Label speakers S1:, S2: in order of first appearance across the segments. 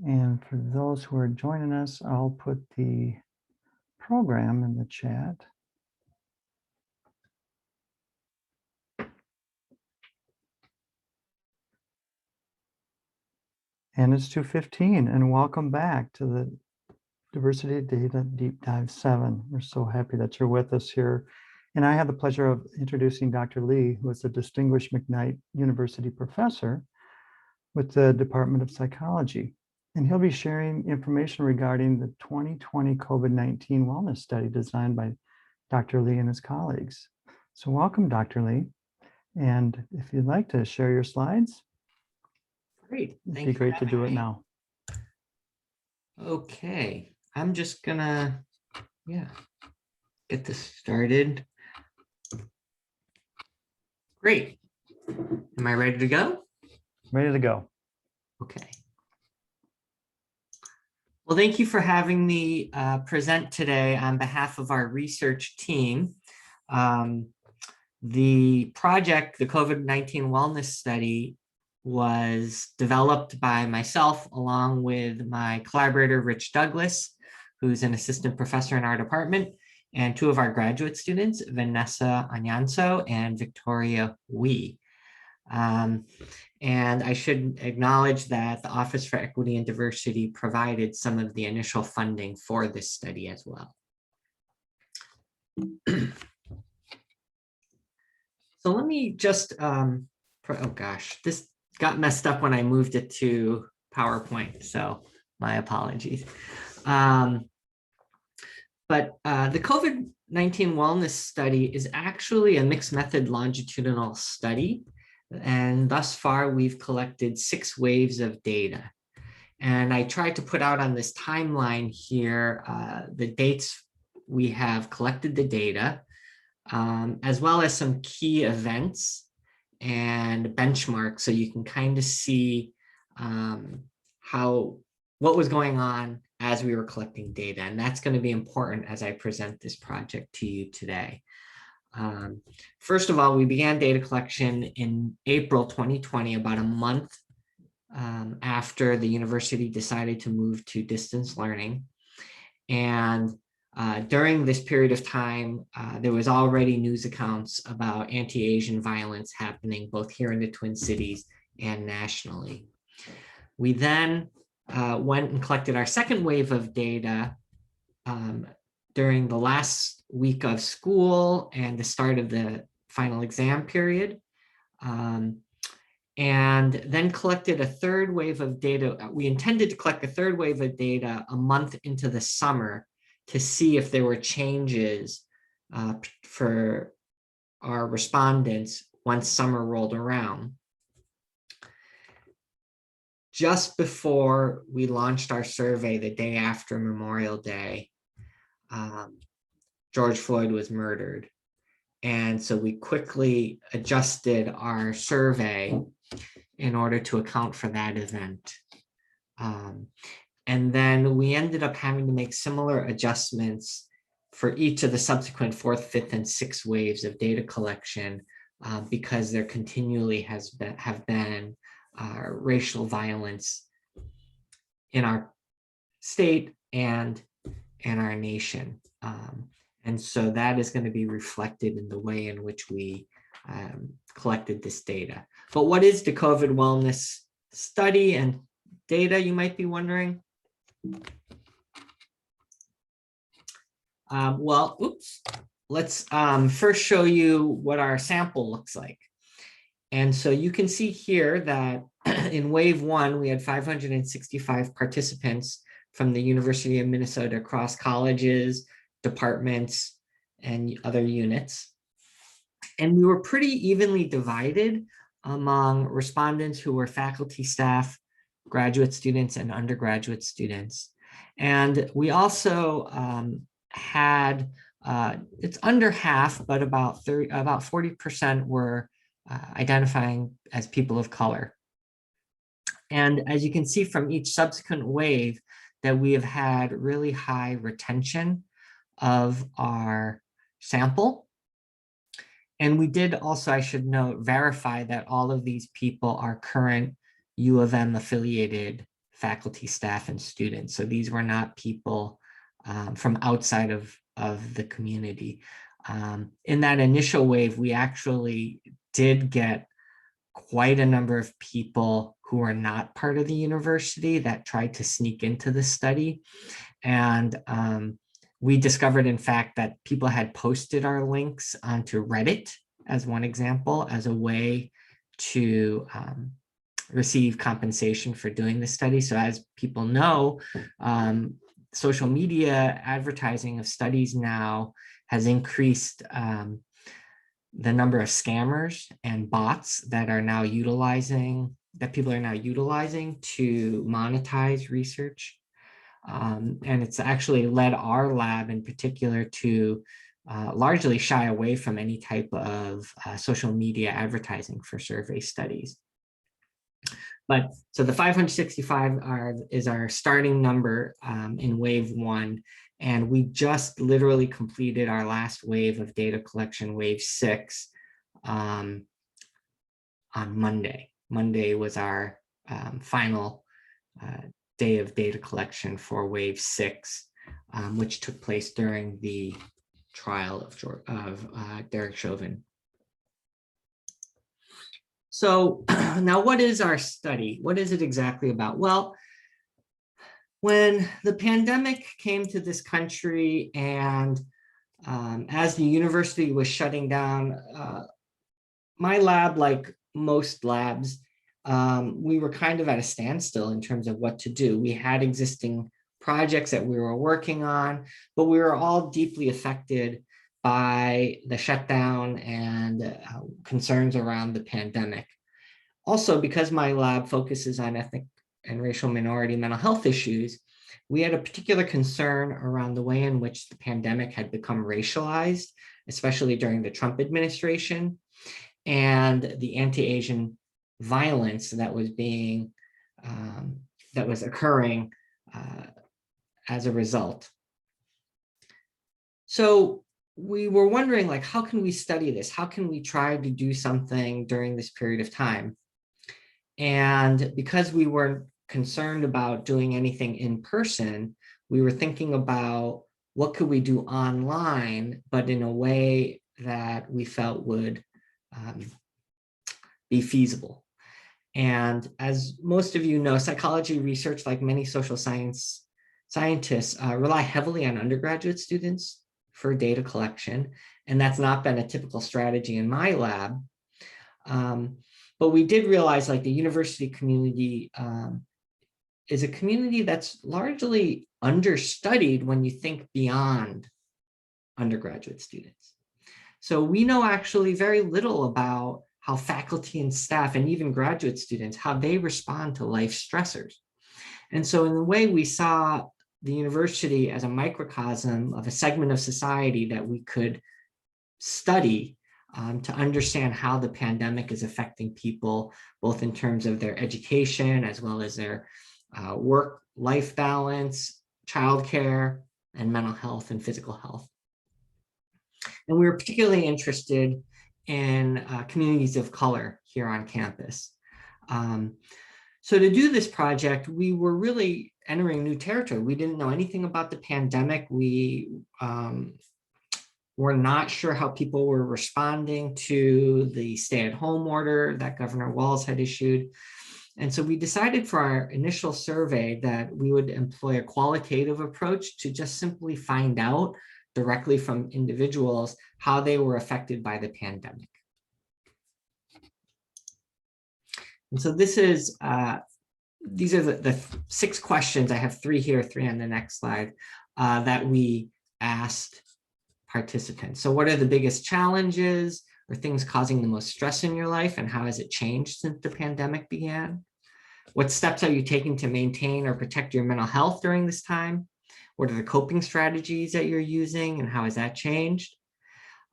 S1: And for those who are joining us, I'll put the program in the chat. And it's 2:15, and welcome back to the Diversity Data Deep Dive 7. We're so happy that you're with us here. And I have the pleasure of introducing Dr. Lee, who is a distinguished McKnight University professor with the Department of Psychology. And he'll be sharing information regarding the 2020 COVID-19 wellness study designed by Dr. Lee and his colleagues. So welcome, Dr. Lee. And if you'd like to share your slides,
S2: great.
S1: It'd be great to do it now.
S2: Okay, I'm just gonna, get this started. Great. Am I ready to go?
S1: Ready to go.
S2: Okay. Well, thank you for having me present today on behalf of our research team. The project, the COVID-19 Wellness Study, was developed by myself along with my collaborator, Rich Douglass, who's an assistant professor in our department, and two of our graduate students, Vanessa Anyanso and Victoria Wee. And I should acknowledge that the Office for Equity and Diversity provided some of the initial funding for this study as well. So let me just, oh gosh, this got messed up when I moved it to PowerPoint, so my apologies. But the COVID-19 wellness study is actually a mixed method longitudinal study. And thus far, we've collected 6 waves of data. And I tried to put out on this timeline here the dates we have collected the data, as well as some key events and benchmarks, so you can kind of see what was going on as we were collecting data. And that's going to be important as I present this project to you today. First of all, we began data collection in April 2020, about a month after the university decided to move to distance learning. And during this period of time, there was already news accounts about anti-Asian violence happening both here in the Twin Cities and nationally. We then went and collected our second wave of data during the last week of school and the start of the final exam period. And then collected a third wave of data. We intended to collect a third wave of data a month into the summer to see if there were changes for our respondents once summer rolled around. Just before we launched our survey, the day after Memorial Day, George Floyd was murdered. And so we quickly adjusted our survey in order to account for that event. And then we ended up having to make similar adjustments for each of the subsequent 4th, 5th, and 6th waves of data collection because there continually have been racial violence in our state and in our nation. And so that is going to be reflected in the way in which we collected this data. But what is the COVID wellness study and data, you might be wondering? Let's first show you what our sample looks like. And so you can see here that in wave 1, we had 565 participants from the University of Minnesota across colleges, departments, and other units. And we were pretty evenly divided among respondents who were faculty, staff, graduate students, and undergraduate students. And we also had, it's under half, but about 40% were identifying as people of color. And as you can see from each subsequent wave, that we have had really high retention of our sample. And we did also, I should note, verify that all of these people are current U of M affiliated faculty, staff, and students. So these were not people from outside of the community. In that initial wave, we actually did get quite a number of people who are not part of the university that tried to sneak into the study. And we discovered, in fact, that people had posted our links onto Reddit as one example, as a way to receive compensation for doing the study. So as people know, social media advertising of studies now has increased the number of scammers and bots that are now people are now utilizing to monetize research. And it's actually led our lab in particular to largely shy away from any type of social media advertising for survey studies. But so the 565 is our starting number in wave 1. And we just literally completed our last wave of data collection, wave 6, on Monday. Monday was our final day of data collection for wave 6, which took place during the trial of Derek Chauvin. So now what is our study? What is it exactly about? Well, when the pandemic came to this country and as the university was shutting down, my lab, like most labs, we were kind of at a standstill in terms of what to do. We had existing projects that we were working on, but we were all deeply affected by the shutdown and concerns around the pandemic. Also, because my lab focuses on ethnic and racial minority mental health issues, we had a particular concern around the way in which the pandemic had become racialized, especially during the Trump administration, and the anti-Asian violence that was occurring as a result. So we were wondering, like, how can we study this? How can we try to do something during this period of time? And because we weren't concerned about doing anything in person, we were thinking about what could we do online, but in a way that we felt would be feasible. And as most of you know, psychology research, like many social scientists, rely heavily on undergraduate students for data collection. And that's not been a typical strategy in my lab. But we did realize, like, the university community is a community that's largely understudied when you think beyond undergraduate students. So we know actually very little about how faculty and staff and even graduate students, how they respond to life stressors. And so in a way, we saw the university as a microcosm of a segment of society that we could study to understand how the pandemic is affecting people, both in terms of their education, as well as their work-life balance, childcare, and mental health and physical health. And we were particularly interested in communities of color here on campus. So to do this project, we were really entering new territory. We didn't know anything about the pandemic. We were not sure how people were responding to the stay-at-home order that Governor Walz had issued. And so we decided for our initial survey that we would employ a qualitative approach to just simply find out directly from individuals how they were affected by the pandemic. And so this is, these are the 6 questions. I have 3 here, 3 on the next slide, that we asked participants. So what are the biggest challenges or things causing the most stress in your life, and how has it changed since the pandemic began? What steps are you taking to maintain or protect your mental health during this time? What are the coping strategies that you're using, and how has that changed?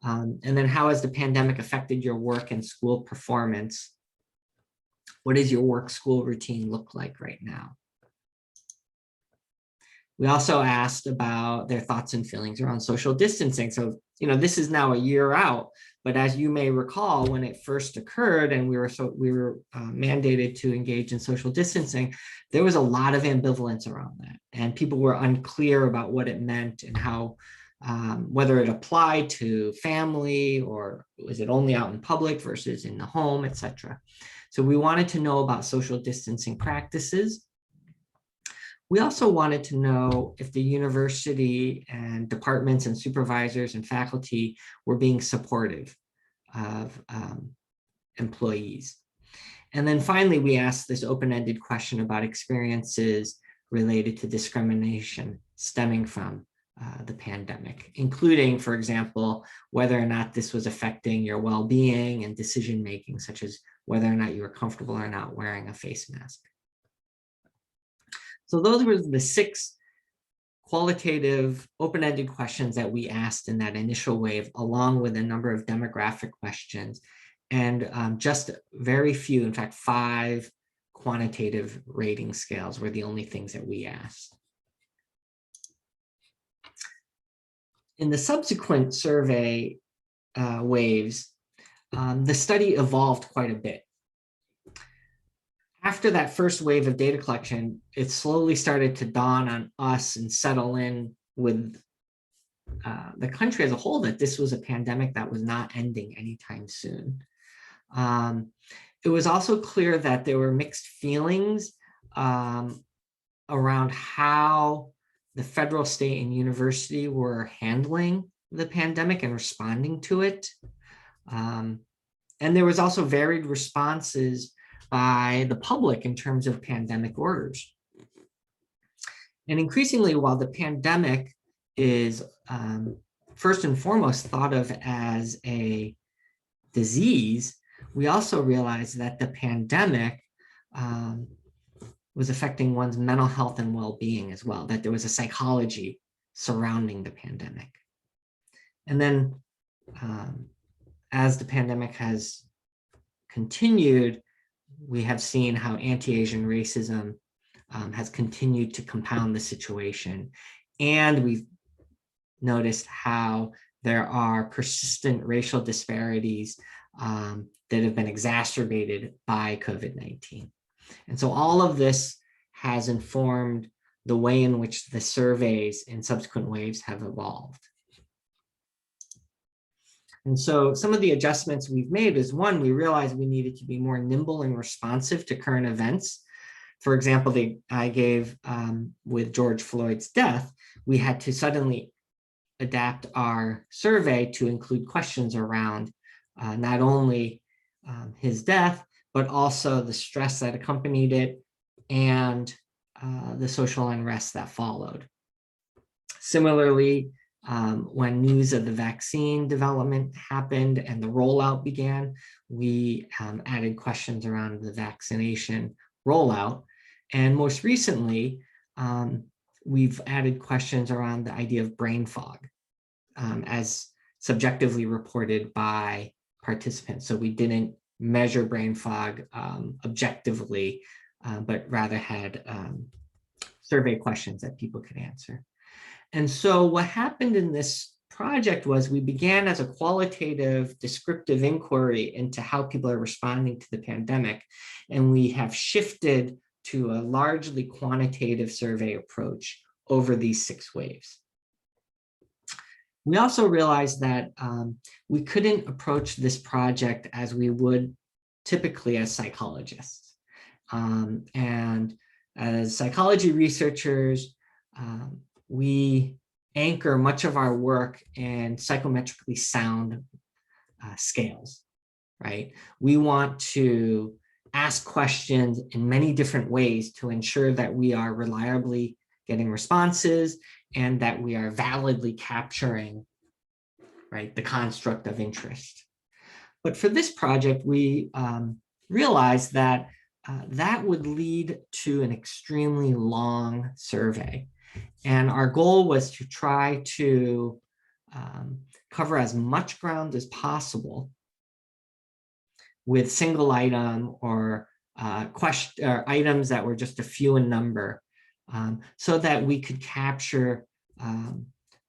S2: And then how has the pandemic affected your work and school performance? What does your work-school routine look like right now? We also asked about their thoughts and feelings around social distancing. So this is now a year out, but as you may recall, when it first occurred and we were mandated to engage in social distancing, there was a lot of ambivalence around that, and people were unclear about what it meant and how, whether it applied to family or was it only out in public versus in the home, etc. So we wanted to know about social distancing practices. We also wanted to know if the university and departments and supervisors and faculty were being supportive of employees. And then finally, we asked this open-ended question about experiences related to discrimination stemming from the pandemic, including, for example, whether or not this was affecting your well-being and decision-making, such as whether or not you were comfortable or not wearing a face mask. So those were the 6 qualitative open-ended questions that we asked in that initial wave, along with a number of demographic questions, and just very few, in fact, 5 quantitative rating scales were the only things that we asked. In the subsequent survey waves, the study evolved quite a bit. After that first wave of data collection, it slowly started to dawn on us and settle in with the country as a whole that this was a pandemic that was not ending anytime soon. It was also clear that there were mixed feelings around how the federal, state, and university were handling the pandemic and responding to it. And there was also varied responses by the public in terms of pandemic orders. And increasingly, while the pandemic is first and foremost thought of as a disease, we also realize that the pandemic was affecting one's mental health and well-being as well, that there was a psychology surrounding the pandemic. And then as the pandemic has continued, we have seen how anti-Asian racism has continued to compound the situation. And we've noticed how there are persistent racial disparities that have been exacerbated by COVID-19. And so all of this has informed the way in which the surveys in subsequent waves have evolved. And so some of the adjustments we've made is, one, we realized we needed to be more nimble and responsive to current events. For example, I gave with George Floyd's death, we had to suddenly adapt our survey to include questions around not only his death, but also the stress that accompanied it and the social unrest that followed. Similarly, when news of the vaccine development happened and the rollout began, we added questions around the vaccination rollout. And most recently, we've added questions around the idea of brain fog as subjectively reported by participants. So we didn't measure brain fog objectively, but rather had survey questions that people could answer. And so what happened in this project was we began as a qualitative descriptive inquiry into how people are responding to the pandemic, and we have shifted to a largely quantitative survey approach over these 6 waves. We also realized that we couldn't approach this project as we would typically as psychologists. And as psychology researchers, we anchor much of our work in psychometrically sound scales, right? We want to ask questions in many different ways to ensure that we are reliably getting responses and that we are validly capturing, right, the construct of interest. But for this project, we realized that that would lead to an extremely long survey. And our goal was to try to cover as much ground as possible with single item or items that were just a few in number, so that we could capture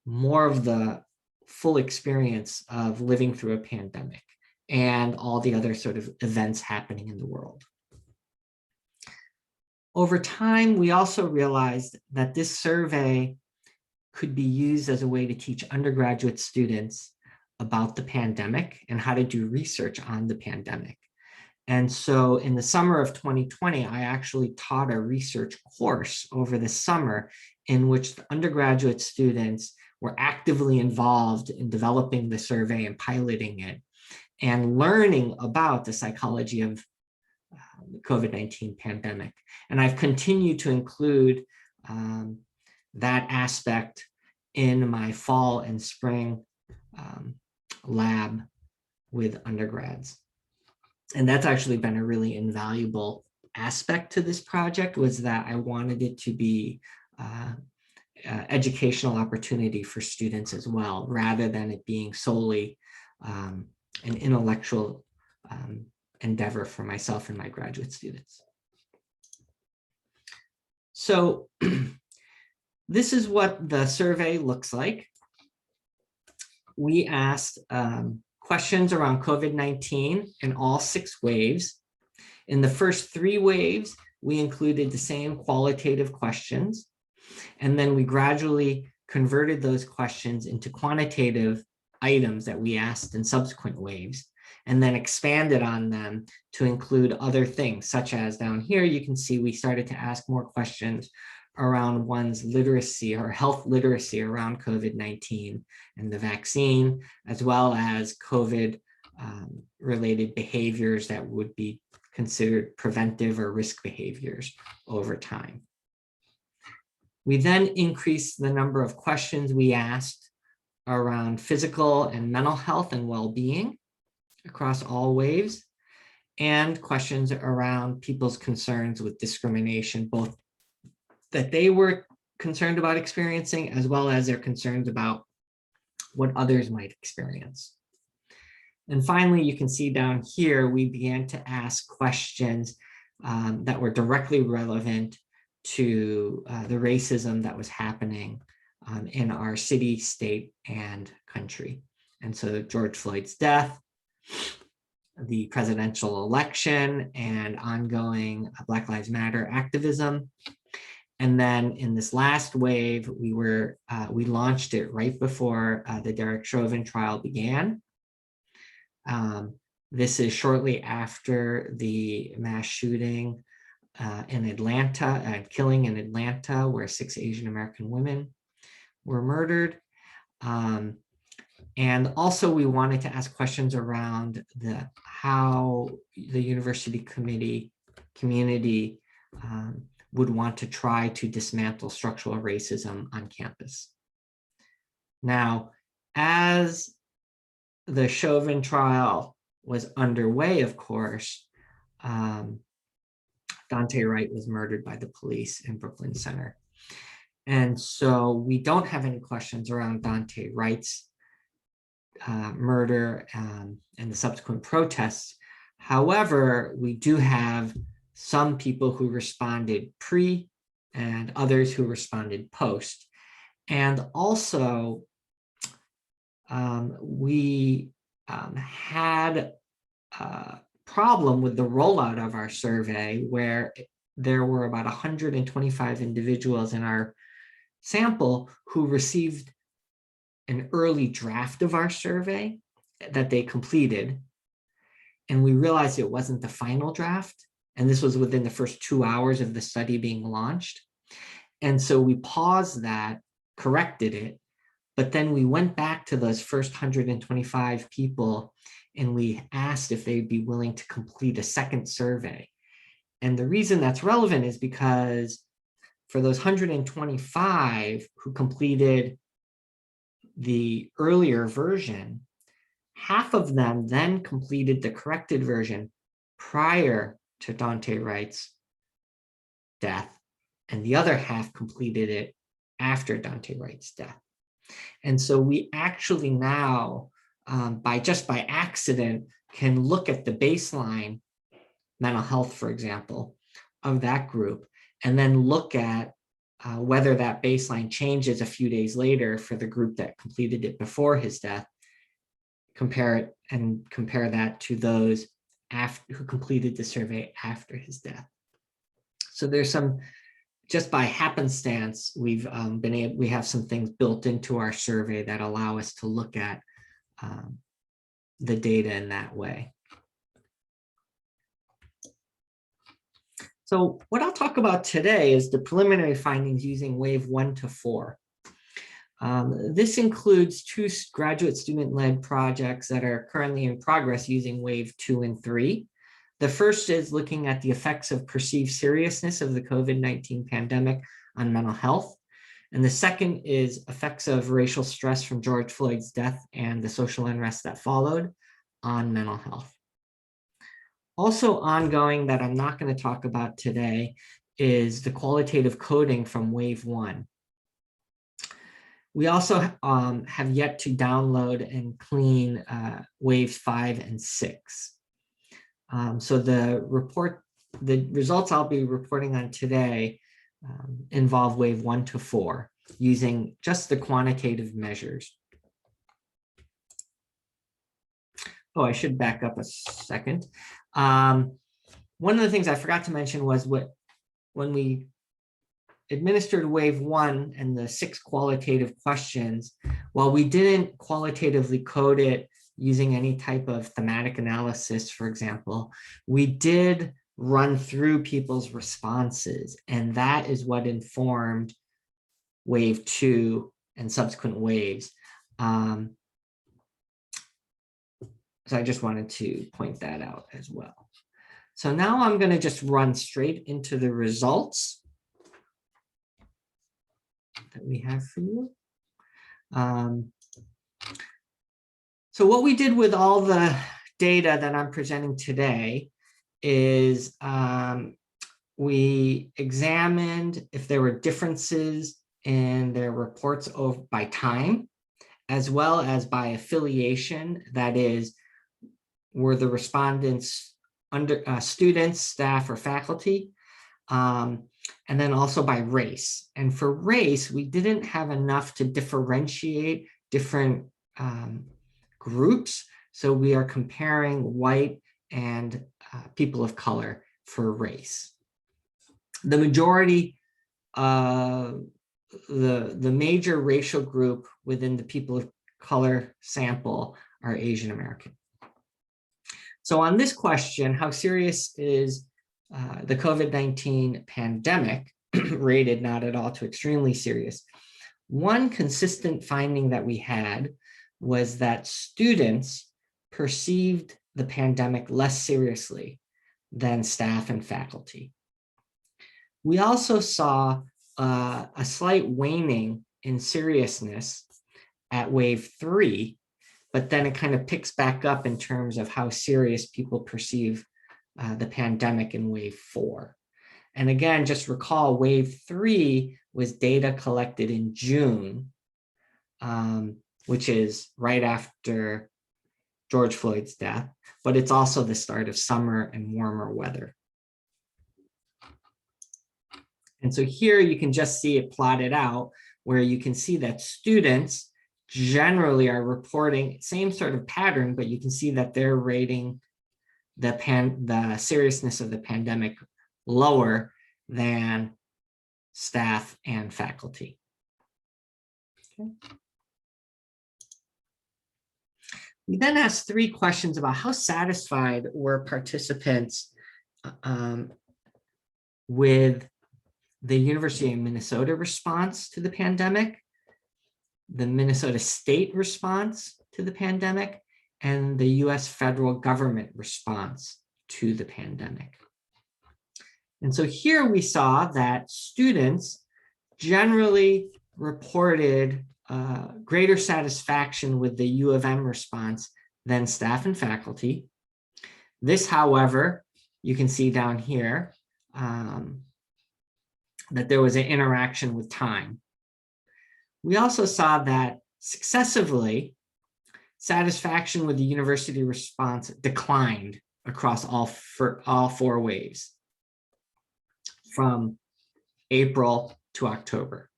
S2: more of the full experience of living through a pandemic and all the other sort of events happening in the world. Over time, we also realized that this survey could be used as a way to teach undergraduate students about the pandemic and how to do research on the pandemic. And so in the summer of 2020, I actually taught a research course over the summer in which the undergraduate students were actively involved in developing the survey and piloting it and learning about the psychology of the COVID-19 pandemic. And I've continued to include that aspect in my fall and spring lab with undergrads. And that's actually been a really invaluable aspect to this project, was that I wanted it to be educational opportunity for students as well, rather than it being solely an intellectual endeavor for myself and my graduate students. So this is what the survey looks like. We asked questions around COVID-19 in all 6 waves. In the first 3 waves, we included the same qualitative questions, and then we gradually converted those questions into quantitative items that we asked in subsequent waves, and then expanded on them to include other things, such as down here, you can see we started to ask more questions around one's literacy or health literacy around COVID-19 and the vaccine, as well as COVID related behaviors that would be considered preventive or risk behaviors over time. We then increased the number of questions we asked around physical and mental health and well-being across all waves, and questions around people's concerns with discrimination, both that they were concerned about experiencing, as well as their concerns about what others might experience. And finally, you can see down here, we began to ask questions that were directly relevant to the racism that was happening in our city, state, and country. And so George Floyd's death, the presidential election, and ongoing Black Lives Matter activism. And then in this last wave, we launched it right before the Derek Chauvin trial began. This is shortly after the mass shooting in Atlanta, and killing in Atlanta, where 6 Asian American women were murdered. And also we wanted to ask questions around how the university community would want to try to dismantle structural racism on campus. Now, as the Chauvin trial was underway, of course, Dante Wright was murdered by the police in Brooklyn Center. And so we don't have any questions around Dante Wright's murder and the subsequent protests. However, we do have some people who responded pre and others who responded post. And also, we had a problem with the rollout of our survey, where there were about 125 individuals in our sample who received an early draft of our survey that they completed. And we realized it wasn't the final draft. And this was within the first 2 hours of the study being launched. And so we paused that, corrected it, but then we went back to those first 125 people and we asked if they'd be willing to complete a second survey. And the reason that's relevant is because for those 125 who completed the earlier version, half of them then completed the corrected version prior to Dante Wright's death, and the other half completed it after Dante Wright's death. And so we actually now, by accident, can look at the baseline mental health, for example, of that group, and then look at whether that baseline changes a few days later for the group that completed it before his death, compare that to those who completed the survey after his death. So there's some, just by happenstance, we have some things built into our survey that allow us to look at the data in that way. So what I'll talk about today is the preliminary findings using wave 1 to 4. This includes 2 graduate student-led projects that are currently in progress using wave 2 and 3. The first is looking at the effects of perceived seriousness of the COVID-19 pandemic on mental health. And the second is effects of racial stress from George Floyd's death and the social unrest that followed on mental health. Also ongoing that I'm not going to talk about today is the qualitative coding from wave 1. We also have yet to download and clean waves 5 and 6. So the results I'll be reporting on today involve wave 1 to 4 using just the quantitative measures. Oh, I should back up a second. One of the things I forgot to mention was when we administered wave 1 and the 6 qualitative questions, while we didn't qualitatively code it using any type of thematic analysis, for example, we did run through people's responses, and that is what informed wave 2 and subsequent waves. So I just wanted to point that out as well. So now I'm going to just run straight into the results that we have for you. So what we did with all the data that I'm presenting today is we examined if there were differences in their reports by time, as well as by affiliation. That is, were the respondents students, staff, or faculty, and then also by race. And for race, we didn't have enough to differentiate different groups. So we are comparing white and people of color for race. The majority, the major racial group within the people of color sample are Asian American. So on this question, how serious is the COVID-19 pandemic, rated not at all to extremely serious? One consistent finding that we had was that students perceived the pandemic less seriously than staff and faculty. We also saw a slight waning in seriousness at wave 3, but then it kind of picks back up in terms of how serious people perceive the pandemic in wave 4. And again, just recall wave 3 was data collected in June, which is right after George Floyd's death, but it's also the start of summer and warmer weather. And so here you can just see it plotted out, where you can see that students generally are reporting same sort of pattern, but you can see that they're rating the seriousness of the pandemic lower than staff and faculty. Okay. We then asked 3 questions about how satisfied were participants with the University of Minnesota response to the pandemic, the Minnesota state response to the pandemic, and the US federal government response to the pandemic. And so here we saw that students generally reported greater satisfaction with the U of M response than staff and faculty. This, however, you can see down here that there was an interaction with time. We also saw that successively, satisfaction with the university response declined across all 4 waves from April to October.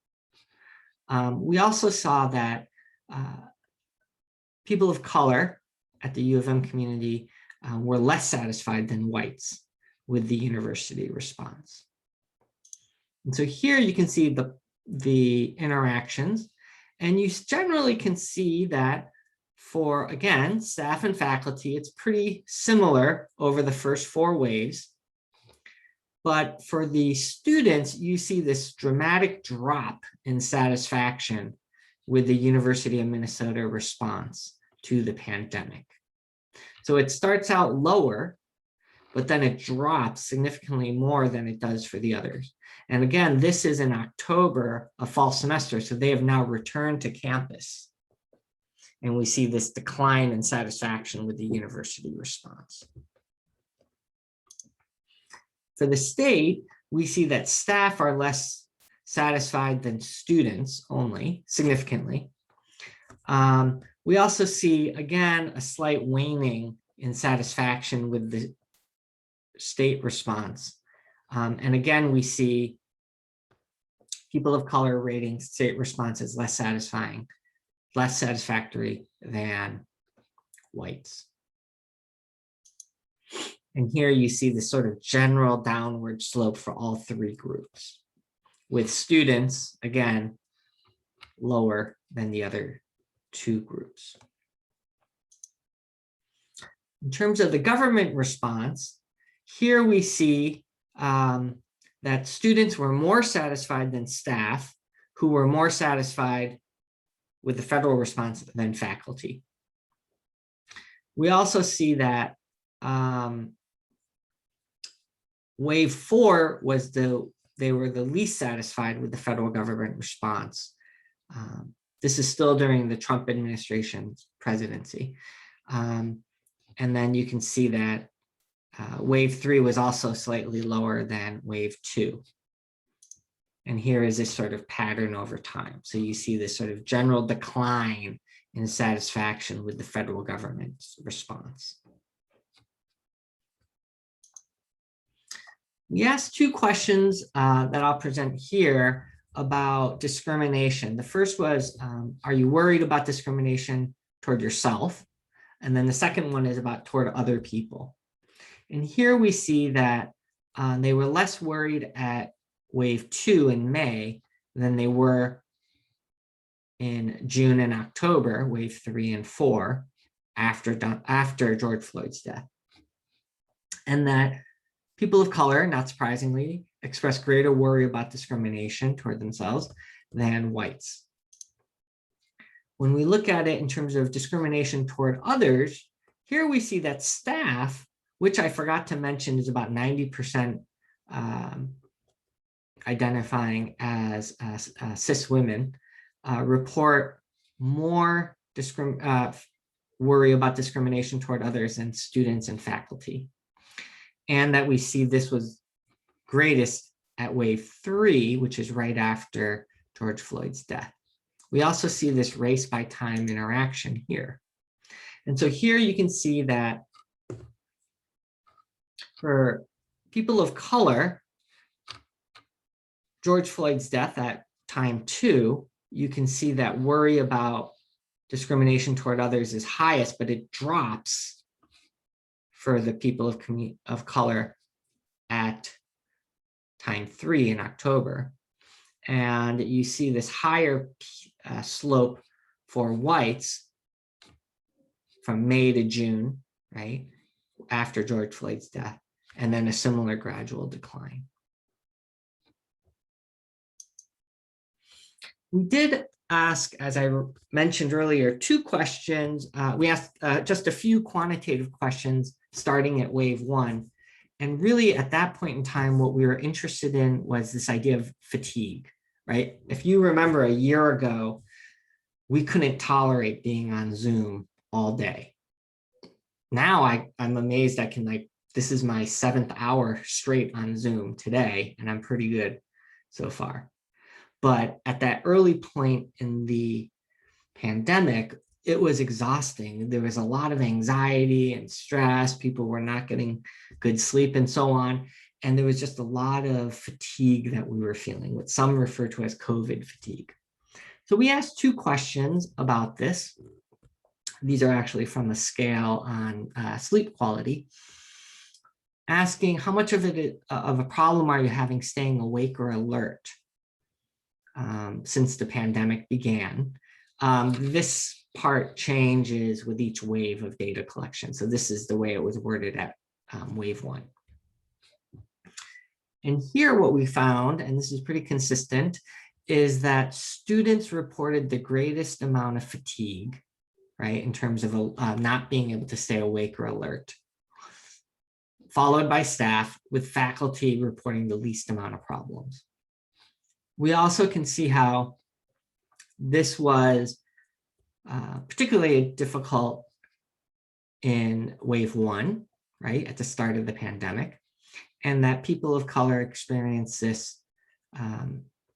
S2: We also saw that people of color at the U of M community were less satisfied than whites with the university response. And so here you can see the interactions, and you generally can see that for, again, staff and faculty, it's pretty similar over the first 4 waves. But for the students, you see this dramatic drop in satisfaction with the University of Minnesota response to the pandemic. So it starts out lower, but then it drops significantly more than it does for the others. And again, this is in October, a fall semester, so they have now returned to campus. And we see this decline in satisfaction with the university response. For the state, we see that staff are less satisfied than students only, significantly. We also see, again, a slight waning in satisfaction with the state response. And again, we see people of color rating state response as less satisfactory than whites. And here you see this sort of general downward slope for all 3 groups, with students, again, lower than the other 2 groups. In terms of the government response, here we see that students were more satisfied than staff, who were more satisfied with the federal response than faculty. We also see that wave 4 was they were the least satisfied with the federal government response. This is still during the Trump administration's presidency. And then you can see that wave 3 was also slightly lower than wave 2. And here is this sort of pattern over time. So you see this sort of general decline in satisfaction with the federal government's response. We asked 2 questions that I'll present here about discrimination. The first was, are you worried about discrimination toward yourself? And then the second one is about toward other people. And here we see that they were less worried at wave 2 in May than they were in June and October, wave 3 and 4, after George Floyd's death. And that people of color, not surprisingly, express greater worry about discrimination toward themselves than whites. When we look at it in terms of discrimination toward others, here we see that staff, which I forgot to mention is about 90% identifying as cis women, report more worry about discrimination toward others than students and faculty. And that we see this was greatest at wave 3, which is right after George Floyd's death. We also see this race by time interaction here. And so here you can see that for people of color, George Floyd's death at time 2, you can see that worry about discrimination toward others is highest, but it drops for the people of color at time 3 in October. And you see this higher slope for whites from May to June, right, after George Floyd's death, and then a similar gradual decline. We did ask, as I mentioned earlier, 2 questions. We asked just a few quantitative questions starting at wave 1. And really at that point in time, what we were interested in was this idea of fatigue, right? If you remember a year ago, we couldn't tolerate being on Zoom all day. Now I'm amazed I can, this is my 7th hour straight on Zoom today, and I'm pretty good so far. But at that early point in the pandemic, it was exhausting. There was a lot of anxiety and stress. People were not getting good sleep and so on. And there was just a lot of fatigue that we were feeling, what some refer to as COVID fatigue. So we asked 2 questions about this. These are actually from a scale on sleep quality, asking how much of a problem are you having staying awake or alert since the pandemic began. This part changes with each wave of data collection. So this is the way it was worded at wave 1. And here what we found, and this is pretty consistent, is that students reported the greatest amount of fatigue, right, in terms of not being able to stay awake or alert, followed by staff, with faculty reporting the least amount of problems. We also can see how this was particularly difficult in wave 1, right, at the start of the pandemic, and that people of color experience this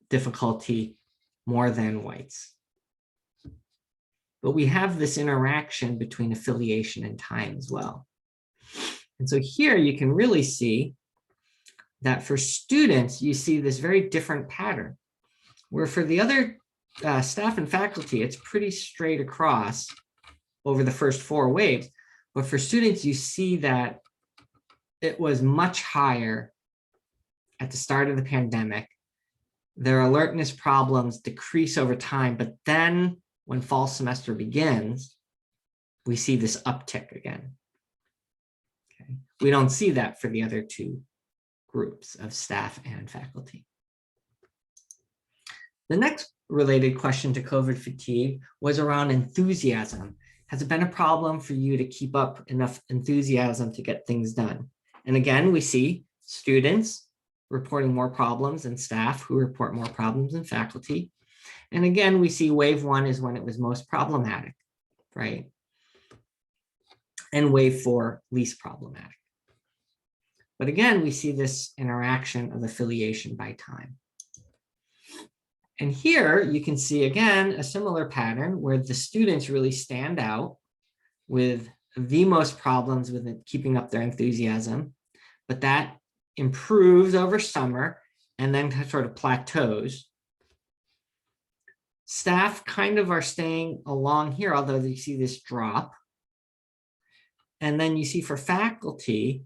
S2: difficulty more than whites. But we have this interaction between affiliation and time as well. And so here you can really see that for students, you see this very different pattern, where for the other staff and faculty, it's pretty straight across over the first 4 waves. But for students, you see that it was much higher at the start of the pandemic. Their alertness problems decrease over time, but then when fall semester begins, we see this uptick again. Okay. We don't see that for the other 2 groups of staff and faculty. The next related question to COVID fatigue was around enthusiasm. Has it been a problem for you to keep up enough enthusiasm to get things done? And again, we see students reporting more problems and staff who report more problems than faculty. And again, we see wave 1 is when it was most problematic, right? And wave 4, least problematic. But again, we see this interaction of affiliation by time. And here you can see, again, a similar pattern where the students really stand out with the most problems with keeping up their enthusiasm, but that improves over summer and then sort of plateaus. Staff kind of are staying along here, although you see this drop. And then you see for faculty,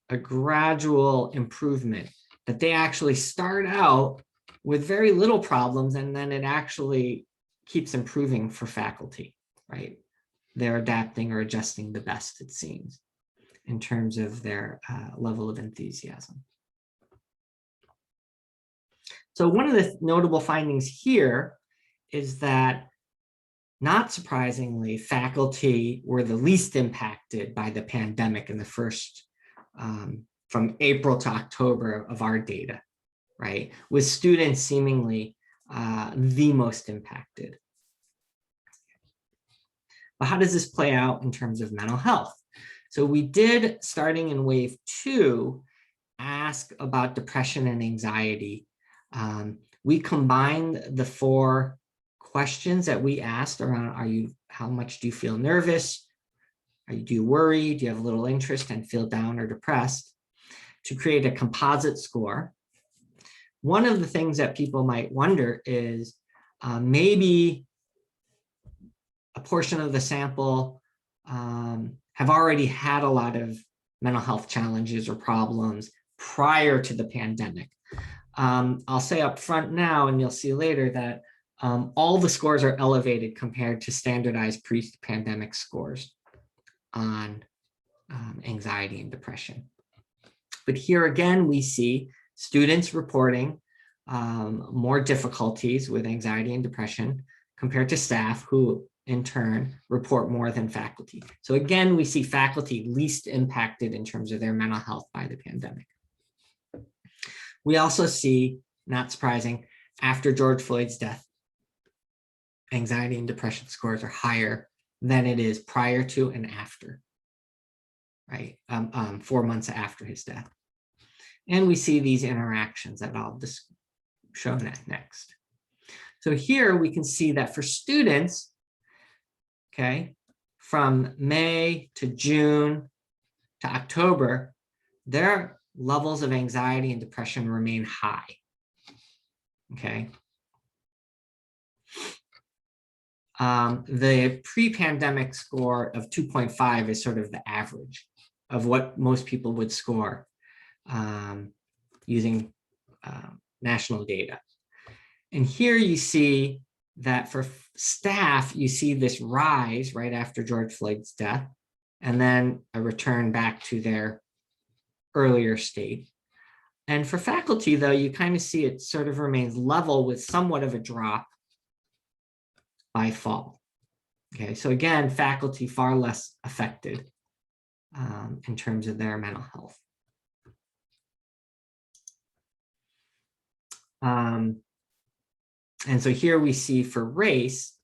S2: a gradual improvement, that they actually start out with very little problems, and then it actually keeps improving for faculty, right? They're adapting or adjusting the best, it seems, in terms of their level of enthusiasm. So one of the notable findings here is that, not surprisingly, faculty were the least impacted by the pandemic in the first, from April to October of our data, right? With students seemingly the most impacted. But how does this play out in terms of mental health? So we did, starting in wave 2, ask about depression and anxiety. We combined the 4 questions that we asked around, how much do you feel nervous? Do you worry? Do you have a little interest and feel down or depressed? To create a composite score. One of the things that people might wonder is maybe a portion of the sample have already had a lot of mental health challenges or problems prior to the pandemic. I'll say up front now, and you'll see later, that all the scores are elevated compared to standardized pre-pandemic scores on anxiety and depression. But here again, we see students reporting more difficulties with anxiety and depression compared to staff, who in turn report more than faculty. So again, we see faculty least impacted in terms of their mental health by the pandemic. We also see, not surprising, after George Floyd's death, anxiety and depression scores are higher than it is prior to and after, right? 4 months after his death. And we see these interactions that I'll just show next. So here we can see that for students, okay, from May to June to October, their levels of anxiety and depression remain high. Okay. The pre-pandemic score of 2.5 is sort of the average of what most people would score using national data. And here you see that for staff, you see this rise right after George Floyd's death, and then a return back to their earlier state. And for faculty, though, you kind of see it sort of remains level with somewhat of a drop by fall. Okay, so again, faculty far less affected in terms of their mental health. And so here we see for race,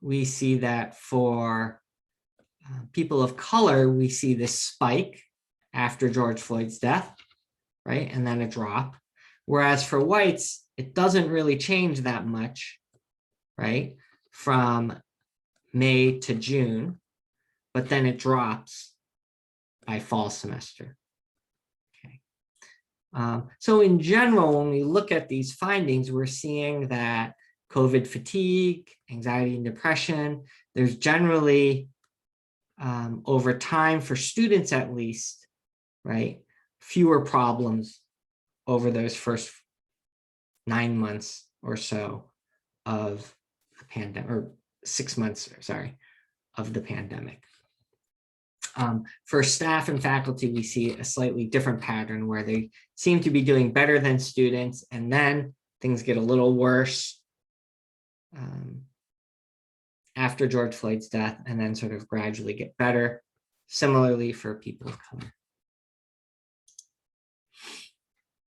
S2: we see that for people of color, we see this spike after George Floyd's death, right? And then a drop. Whereas for whites, it doesn't really change that much, right? From May to June, but then it drops by fall semester. Okay. So in general, when we look at these findings, we're seeing that COVID fatigue, anxiety and depression, there's generally over time for students at least, right, fewer problems over those first 9 months or so of the pandemic, or 6 months, sorry, of the pandemic. For staff and faculty, we see a slightly different pattern where they seem to be doing better than students, and then things get a little worse after George Floyd's death, and then sort of gradually get better. Similarly for people of color.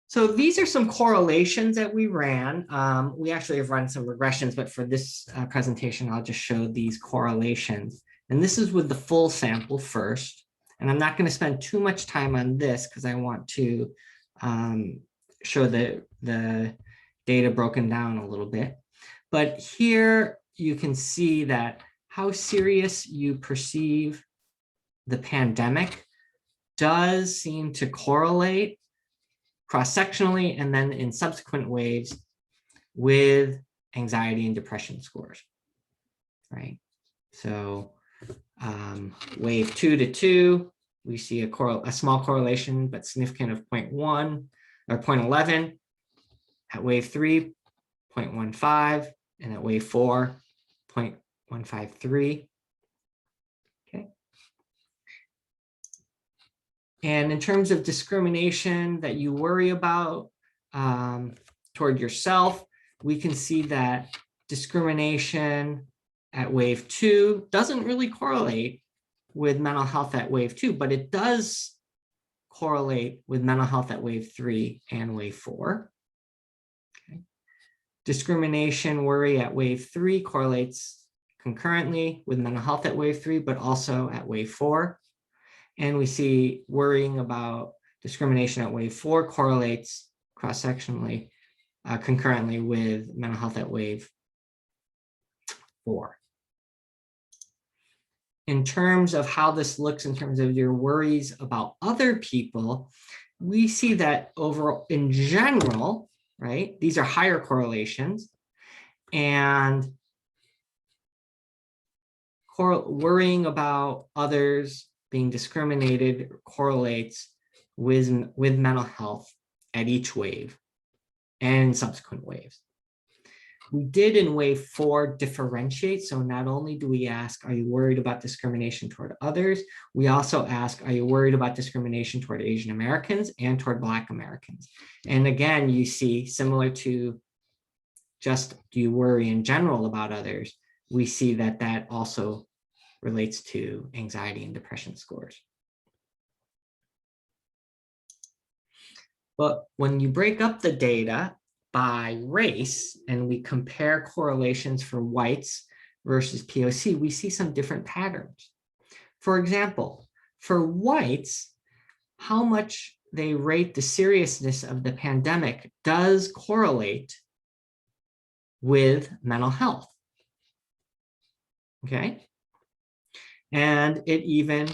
S2: So these are some correlations that we ran. We actually have run some regressions, but for this presentation, I'll just show these correlations. And this is with the full sample first. And I'm not going to spend too much time on this because I want to show the data broken down a little bit. But here you can see that how serious you perceive the pandemic does seem to correlate cross-sectionally and then in subsequent waves with anxiety and depression scores, right? So wave 2 to 2, we see a small correlation, but significant of 0.1 or 0.11. At wave 3, 0.15, and at wave 4, 0.153. Okay. And in terms of discrimination that you worry about toward yourself, we can see that discrimination at wave 2 doesn't really correlate with mental health at wave 2, but it does correlate with mental health at wave 3 and wave 4. Okay. Discrimination worry at wave 3 correlates concurrently with mental health at wave 3, but also at wave 4. And we see worrying about discrimination at wave 4 correlates cross-sectionally concurrently with mental health at wave 4. In terms of how this looks in terms of your worries about other people, we see that overall, in general, right, these are higher correlations, and worrying about others being discriminated correlates with mental health at each wave and subsequent waves. We did in wave 4 differentiate. So not only do we ask, are you worried about discrimination toward others? We also ask, are you worried about discrimination toward Asian Americans and toward Black Americans? And again, you see, similar to just do you worry in general about others, we see that that also relates to anxiety and depression scores. But when you break up the data by race and we compare correlations for whites versus POC, we see some different patterns. For example, for whites, how much they rate the seriousness of the pandemic does correlate with mental health. Okay. And it even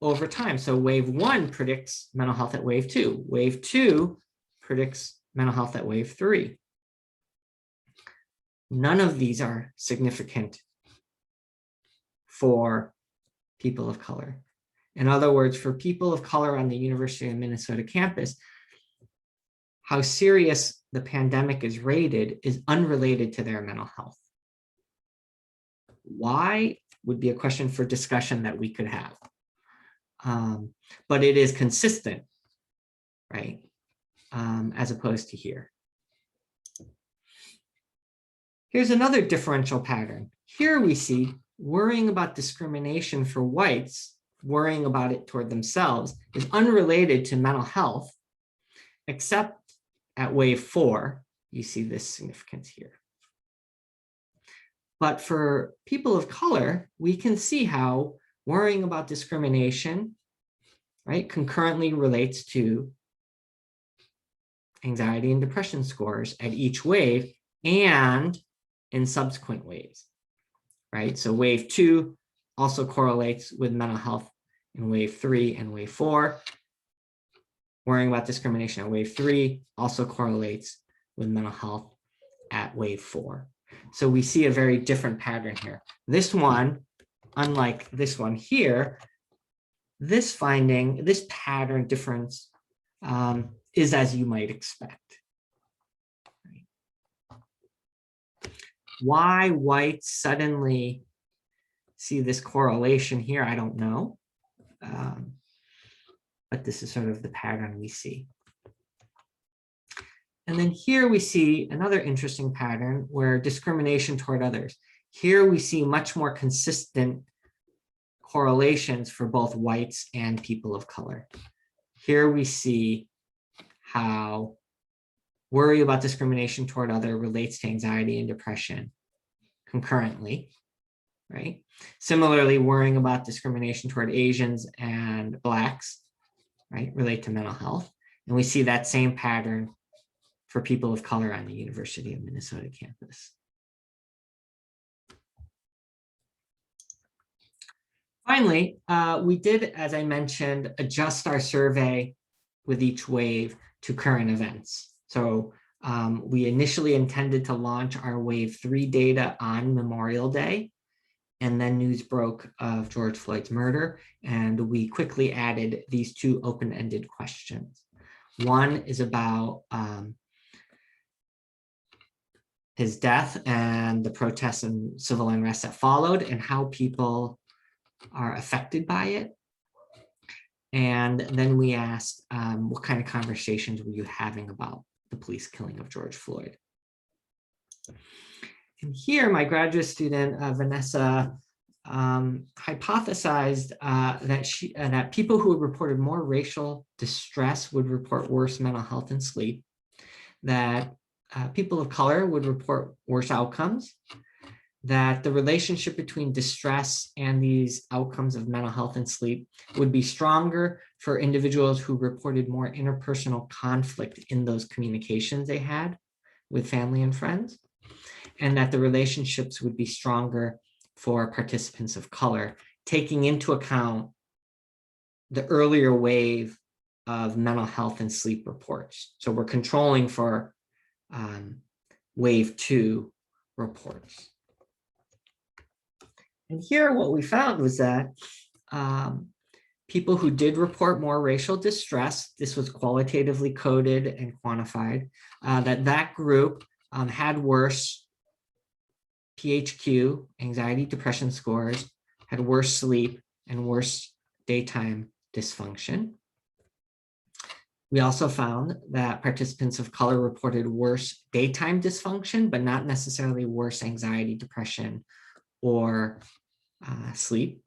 S2: over time. So wave 1 predicts mental health at wave 2. Wave 2 predicts mental health at wave 3. None of these are significant for people of color. In other words, for people of color on the University of Minnesota campus, how serious the pandemic is rated is unrelated to their mental health. Why would be a question for discussion that we could have. But it is consistent, right? As opposed to here. Here's another differential pattern. Here we see worrying about discrimination for whites, worrying about it toward themselves, is unrelated to mental health, except at wave 4, you see this significance here. But for people of color, we can see how worrying about discrimination, right, concurrently relates to anxiety and depression scores at each wave and in subsequent waves, right? So wave 2 also correlates with mental health in wave 3 and wave 4. Worrying about discrimination at wave 3 also correlates with mental health at wave 4. So we see a very different pattern here. This one, unlike this one here, this finding, this pattern difference is as you might expect. Why whites suddenly see this correlation here, I don't know. But this is sort of the pattern we see. And then here we see another interesting pattern where discrimination toward others. Here we see much more consistent correlations for both whites and people of color. Here we see how worry about discrimination toward other relates to anxiety and depression concurrently, right? Similarly, worrying about discrimination toward Asians and Blacks, right, relate to mental health. And we see that same pattern for people of color on the University of Minnesota campus. Finally, we did, as I mentioned, adjust our survey with each wave to current events. So we initially intended to launch our wave 3 data on Memorial Day, and then news broke of George Floyd's murder, and we quickly added these 2 open-ended questions. One is about his death and the protests and civil unrest that followed and how people are affected by it. And then we asked, what kind of conversations were you having about the police killing of George Floyd? And here, my graduate student, Vanessa, hypothesized that people who reported more racial distress would report worse mental health and sleep, that people of color would report worse outcomes, that the relationship between distress and these outcomes of mental health and sleep would be stronger for individuals who reported more interpersonal conflict in those communications they had with family and friends, and that the relationships would be stronger for participants of color, taking into account the earlier wave of mental health and sleep reports. So we're controlling for wave 2 reports. And here what we found was that people who did report more racial distress, this was qualitatively coded and quantified, that group had worse PHQ, anxiety, depression scores, had worse sleep and worse daytime dysfunction. We also found that participants of color reported worse daytime dysfunction, but not necessarily worse anxiety, depression, or sleep.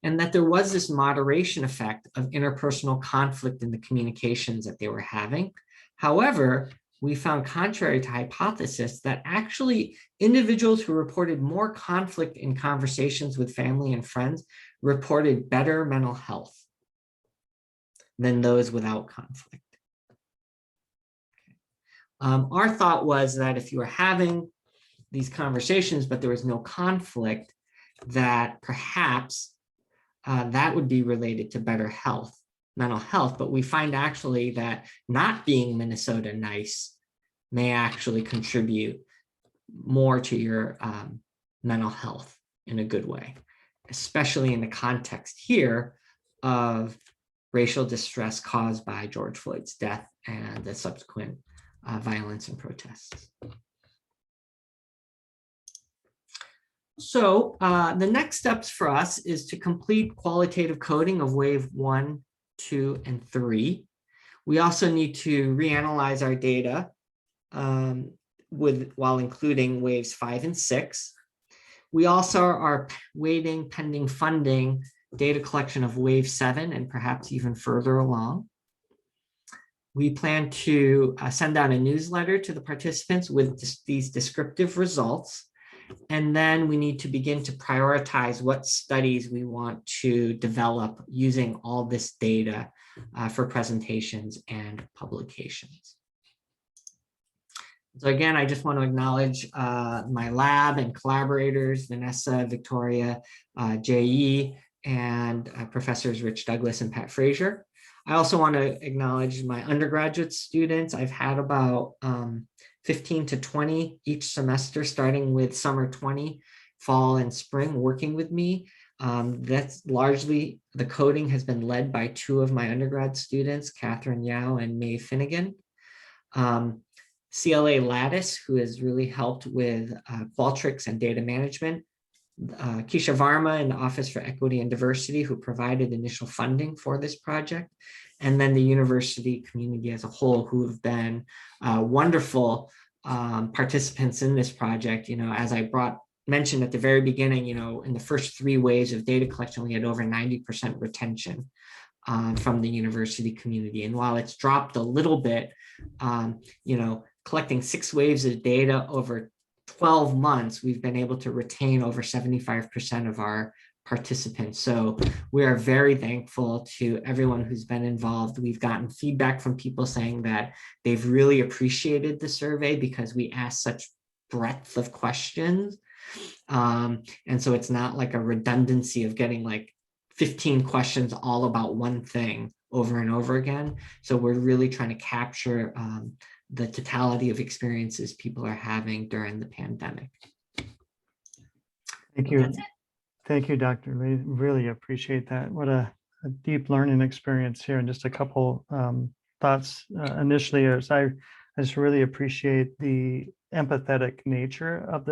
S2: And that there was this moderation effect of interpersonal conflict in the communications that they were having. However, we found, contrary to hypothesis, that actually individuals who reported more conflict in conversations with family and friends reported better mental health than those without conflict. Our thought was that if you were having these conversations, but there was no conflict, that perhaps that would be related to better health, mental health. But we find actually that not being Minnesota nice may actually contribute more to your mental health in a good way, especially in the context here of racial distress caused by George Floyd's death and the subsequent violence and protests. So the next steps for us is to complete qualitative coding of wave 1, 2, and 3. We also need to reanalyze our data while including waves 5 and 6. We also are waiting pending funding data collection of wave 7 and perhaps even further along. We plan to send out a newsletter to the participants with these descriptive results. And then we need to begin to prioritize what studies we want to develop using all this data for presentations and publications. So again, I just want to acknowledge my lab and collaborators, Vanessa, Victoria, J.E., and Professors Rich Douglass and Pat Frazier. I also want to acknowledge my undergraduate students. I've had about 15 to 20 each semester, starting with summer 20, fall and spring, working with me. That's largely, the coding has been led by 2 of my undergrad students, Catherine Yao and Mae Finnegan. CLA Lattice, who has really helped with Qualtrics and data management. Keisha Varma in the Office for Equity and Diversity, who provided initial funding for this project. And then the university community as a whole, who have been wonderful participants in this project. You know, as I mentioned at the very beginning, you know, in the first 3 waves of data collection, we had over 90% retention from the university community. And while it's dropped a little bit, you know, collecting 6 waves of data over 12 months, we've been able to retain over 75% of our participants. So we are very thankful to everyone who's been involved. We've gotten feedback from people saying that they've really appreciated the survey because we asked such breadth of questions. And so it's not like a redundancy of getting like 15 questions all about one thing over and over again. So we're really trying to capture the totality of experiences people are having during the pandemic.
S1: Thank you. Thank you, Dr. Lee. Really appreciate that. What a deep learning experience here. And just a couple thoughts initially is I just really appreciate the empathetic nature of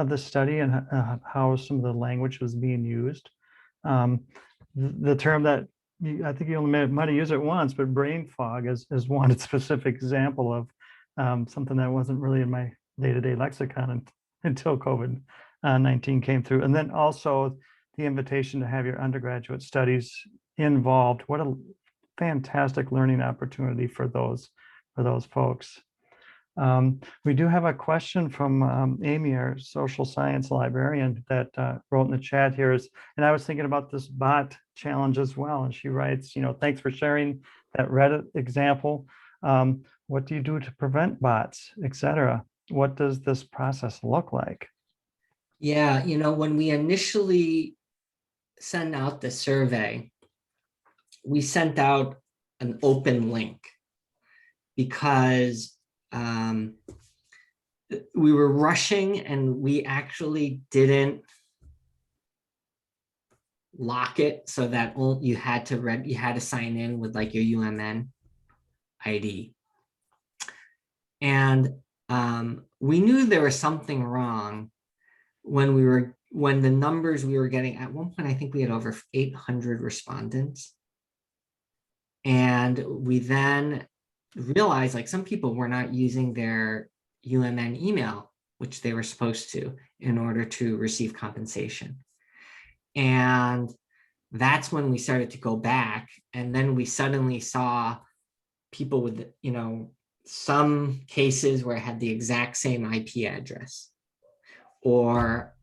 S1: the study and how some of the language was being used. The term that I think you only might have used it once, but brain fog is one specific example of something that wasn't really in my day-to-day lexicon until COVID-19 came through. And then also the invitation to have your undergraduate studies involved. What a fantastic learning opportunity for those folks. We do have a question from Amy, our social science librarian, that wrote in the chat here and I was thinking about this bot challenge as well. And she writes, you know, thanks for sharing that Reddit example. What do you do to prevent bots, etc.? What does this process look like?
S2: Yeah, you know, when we initially sent out the survey, we sent out an open link because we were rushing and we actually didn't lock it so that you had to sign in with like your UMN ID. And we knew there was something wrong when the numbers we were getting. At one point, I think we had over 800 respondents. And we then realized like some people were not using their UMN email, which they were supposed to, in order to receive compensation. And that's when we started to go back. And then we suddenly saw people with, you know, some cases where it had the exact same IP address, or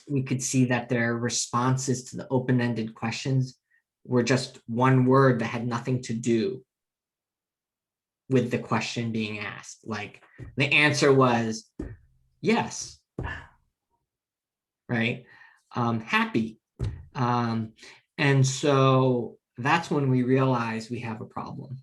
S2: we could see that their responses to the open-ended questions were just one word that had nothing to do with the question being asked. Like the answer was yes, right? Happy, And so that's when we realized we have a problem.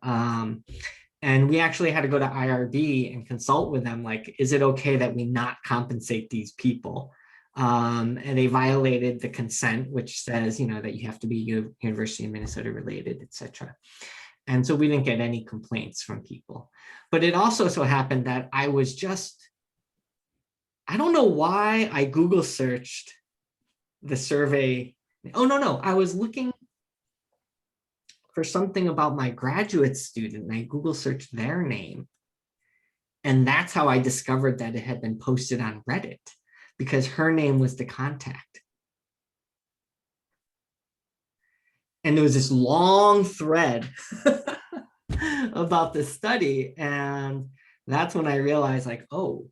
S2: And we actually had to go to IRB and consult with them, like, is it okay that we not compensate these people? And they violated the consent, which says, that you have to be University of Minnesota related, et cetera. And so we didn't get any complaints from people. But it also so happened that I don't know why I Google searched the survey. Oh, no, I was looking for something about my graduate student, and I Google searched their name. And that's how I discovered that it had been posted on Reddit, because her name was the contact. And there was this long thread about the study. And that's when I realized, like, oh,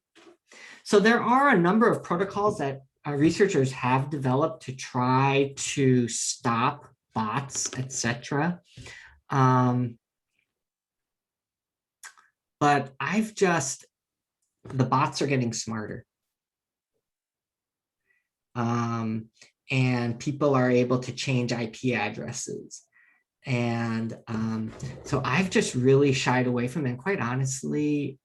S2: so there are a number of protocols that researchers have developed to try to stop bots, etc. But the bots are getting smarter. And people are able to change IP addresses. And so I've just really shied away from it. And quite honestly,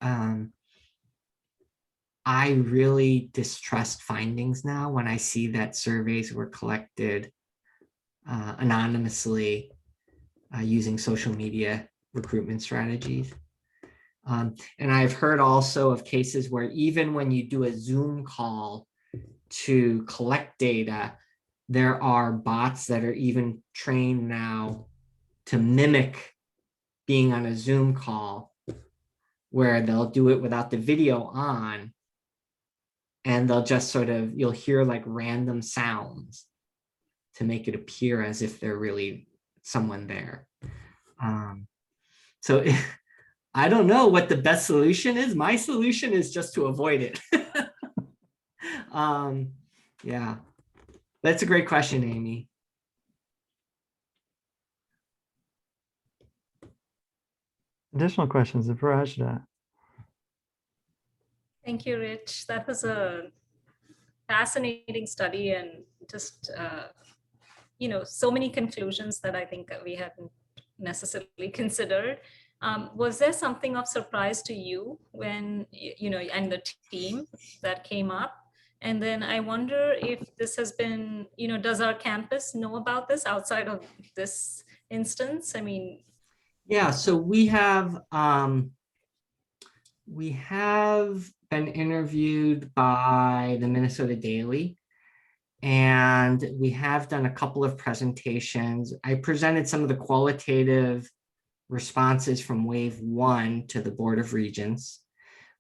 S2: I really distrust findings now when I see that surveys were collected anonymously using social media recruitment strategies. And I've heard also of cases where even when you do a Zoom call to collect data, there are bots that are even trained now to mimic being on a Zoom call, where they'll do it without the video on, and they'll just you'll hear like random sounds to make it appear as if they're really someone there. So I don't know what the best solution is. My solution is just to avoid it. Yeah, that's a great question, Amy.
S1: Additional questions of Rajda.
S3: Thank you, Rich. That was a fascinating study, and just, so many conclusions that I think we hadn't necessarily considered. Was there something of surprise to you when, and the team that came up? And then I wonder if this has been, does our campus know about this outside of this instance? I mean,
S2: yeah, so we have been interviewed by the Minnesota Daily, and we have done a couple of presentations. I presented some of the qualitative responses from wave 1 to the Board of Regents.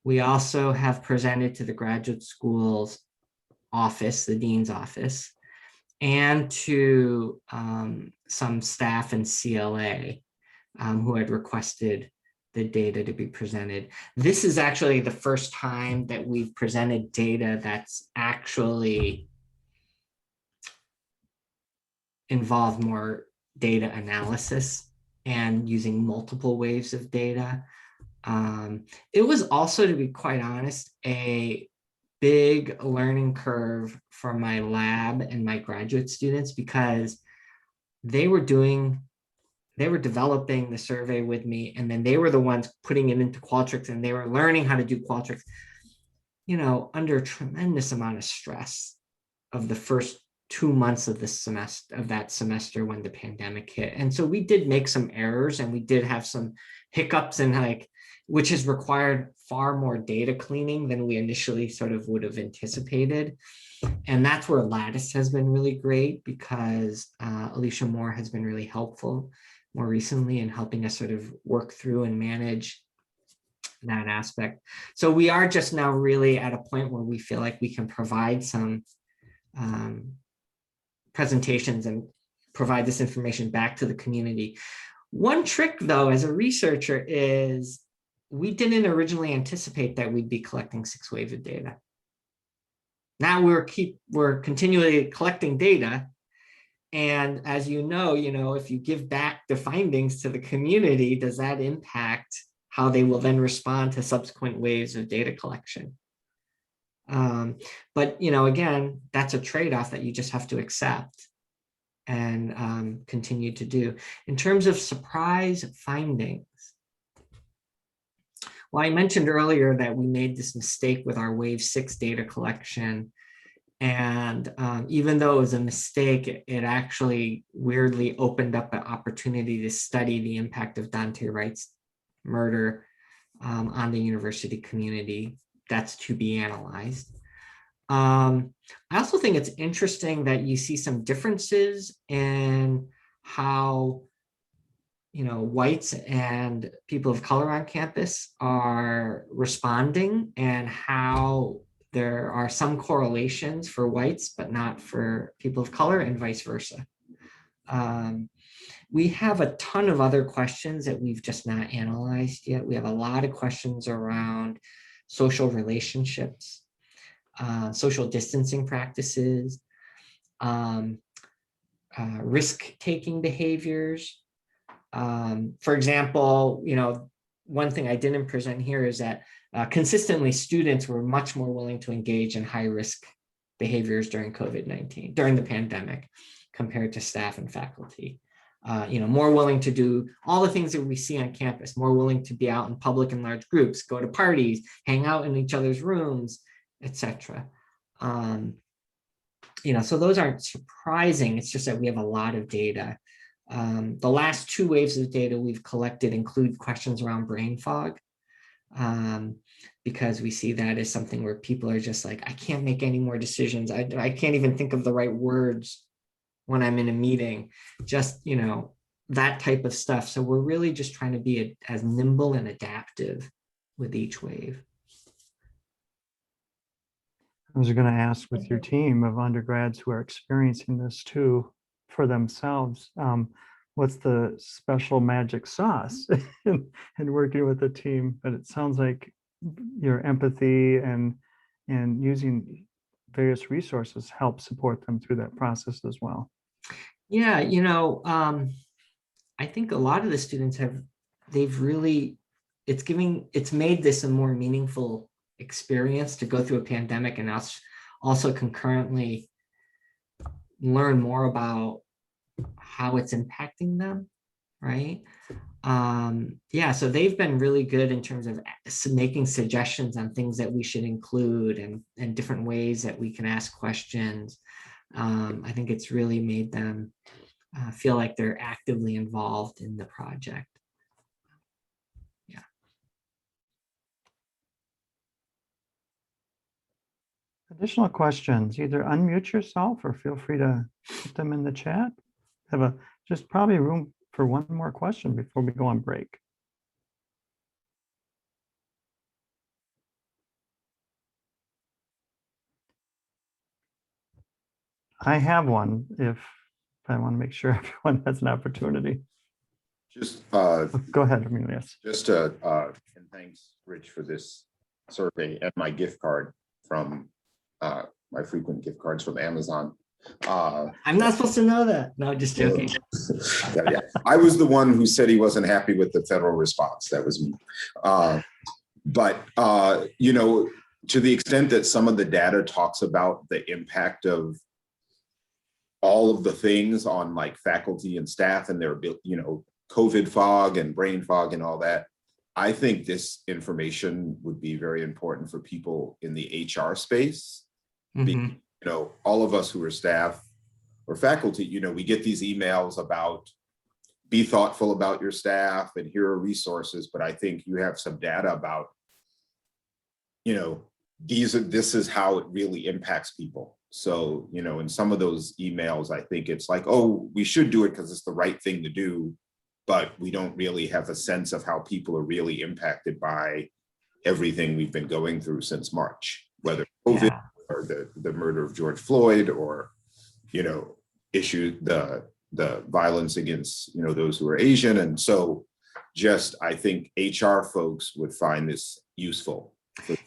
S2: We also have presented to the graduate school's office, the dean's office, and to some staff in CLA who had requested the data to be presented. This is actually the first time that we've presented data that's actually involved more data analysis and using multiple waves of data. It was also, to be quite honest, a big learning curve for my lab and my graduate students, because they were developing the survey with me, and then they were the ones putting it into Qualtrics, and they were learning how to do Qualtrics, under a tremendous amount of stress of the first 2 months of that semester when the pandemic hit. And so we did make some errors, and we did have some hiccups, and which has required far more data cleaning than we initially would have anticipated. And that's where Lattice has been really great, because Alicia Moore has been really helpful more recently in helping us work through and manage that aspect. So we are just now really at a point where we feel like we can provide some presentations and provide this information back to the community. One trick, though, as a researcher, is we didn't originally anticipate that we'd be collecting 6 waves of data. Now we're continually collecting data. And as you know, if you give back the findings to the community, does that impact how they will then respond to subsequent waves of data collection? But, again, that's a trade-off that you just have to accept and continue to do. In terms of surprise findings, well, I mentioned earlier that we made this mistake with our Wave 6 data collection. And even though it was a mistake, it actually weirdly opened up an opportunity to study the impact of Daunte Wright's murder on the university community. That's to be analyzed. I also think it's interesting that you see some differences in how whites and people of color on campus are responding, and how there are some correlations for whites, but not for people of color, and vice versa. We have a ton of other questions that we've just not analyzed yet. We have a lot of questions around social relationships, social distancing practices, risk-taking behaviors. For example, one thing I didn't present here is that consistently students were much more willing to engage in high-risk behaviors during COVID-19, during the pandemic, compared to staff and faculty. More willing to do all the things that we see on campus, more willing to be out in public in large groups, go to parties, hang out in each other's rooms, etc. So those aren't surprising. It's just that we have a lot of data. The last 2 waves of data we've collected include questions around brain fog, because we see that as something where people are just like, I can't make any more decisions. I can't even think of the right words when I'm in a meeting, just, that type of stuff. So we're really just trying to be as nimble and adaptive with each wave.
S1: I was going to ask, with your team of undergrads who are experiencing this too for themselves, what's the special magic sauce in working with the team? But it sounds like your empathy and using various resources help support them through that process as well.
S2: Yeah, I think a lot of the students it's made this a more meaningful experience to go through a pandemic, and us also concurrently learn more about how it's impacting them, right? Yeah, so they've been really good in terms of making suggestions on things that we should include, and different ways that we can ask questions. I think it's really made them feel like they're actively involved in the project. Yeah.
S1: Additional questions, either unmute yourself or feel free to put them in the chat. Have just probably room for one more question before we go on break. I have one, if I want to make sure everyone has an opportunity.
S4: Just
S1: Go ahead, Emilius.
S4: Just and thanks, Rich, for this survey and my gift card from my frequent gift cards from Amazon.
S2: I'm not supposed to know that. No, just joking.
S4: Yeah. I was the one who said he wasn't happy with the federal response. That was me. But to the extent that some of the data talks about the impact of all of the things on like faculty and staff and their, COVID fog and brain fog and all that, I think this information would be very important for people in the HR space.
S2: Mm-hmm.
S4: All of us who are staff or faculty, we get these emails about be thoughtful about your staff and here are resources, but I think you have some data about, this is how it really impacts people. So, in some of those emails, I think it's like, oh, we should do it because it's the right thing to do, but we don't really have a sense of how people are really impacted by everything we've been going through since March, whether COVID or the murder of George Floyd, or, the violence against, those who are Asian. And so I think HR folks would find this useful.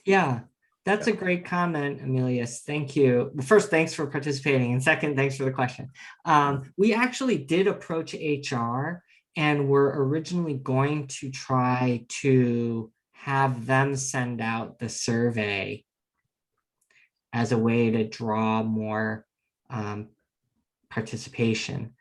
S2: Yeah. That's a great comment, Emilius. Thank you. Well, first, thanks for participating. And second, thanks for the question. We actually did approach HR, and we're originally going to try to have them send out the survey as a way to draw more participation.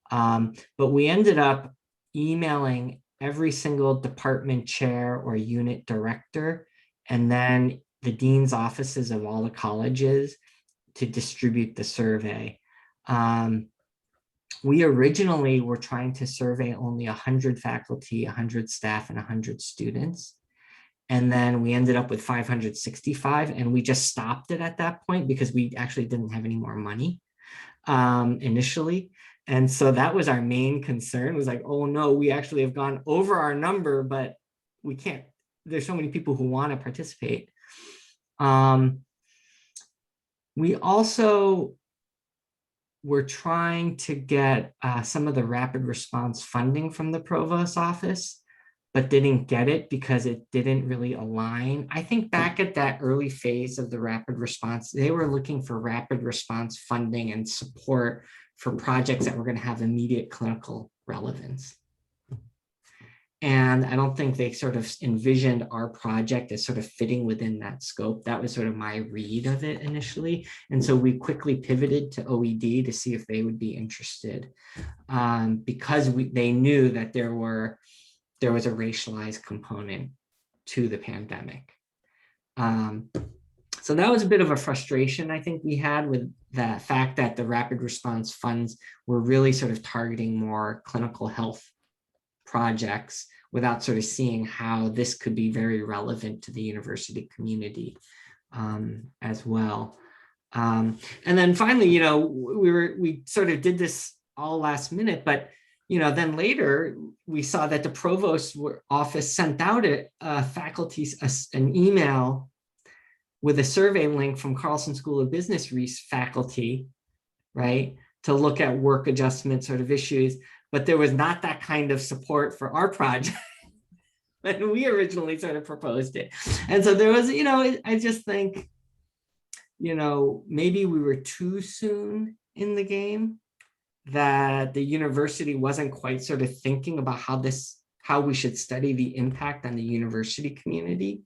S2: But we ended up emailing every single department chair or unit director, and then the dean's offices of all the colleges to distribute the survey. We originally were trying to survey only 100 faculty, 100 staff, and 100 students. And then we ended up with 565, and we just stopped it at that point because we actually didn't have any more money initially. And so that was our main concern, was like, oh no, we actually have gone over our number, but we can't, there's so many people who want to participate. We also were trying to get some of the rapid response funding from the provost's office, but didn't get it because it didn't really align. I think back at that early phase of the rapid response, they were looking for rapid response funding and support for projects that were going to have immediate clinical relevance. And I don't think they sort of envisioned our project as sort of fitting within that scope. That was sort of my read of it initially. And so we quickly pivoted to OED to see if they would be interested, because they knew that there was a racialized component to the pandemic. So that was a bit of a frustration I think we had with the fact that the rapid response funds were really sort of targeting more clinical health projects without sort of seeing how this could be very relevant to the university community as well. And then finally, you know, we sort of did this all last minute, but you know, then later we saw that the provost office sent out faculty an email with a survey link from Carlson School of Business faculty, right, to look at work adjustment sort of issues, but there was not that kind of support for our project when we originally sort of proposed it. And so there was, you know, I just think, you know, maybe we were too soon in the game, that the university wasn't quite sort of thinking about how we should study the impact on the university community.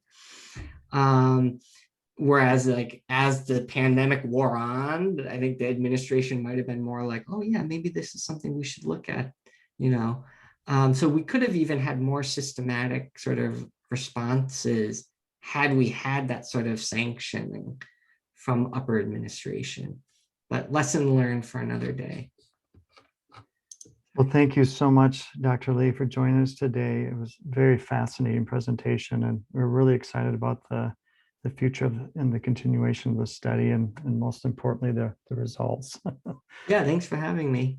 S2: Whereas like as the pandemic wore on, I think the administration might have been more like, oh yeah, maybe this is something we should look at, you know. So we could have even had more systematic sort of responses had we had that sort of sanctioning from upper administration. But lesson learned for another day.
S1: Well, thank you so much, Dr. Lee, for joining us today. It was a very fascinating presentation, and we're really excited about the future and the continuation of the study, and most importantly, the results.
S2: Yeah, thanks for having me.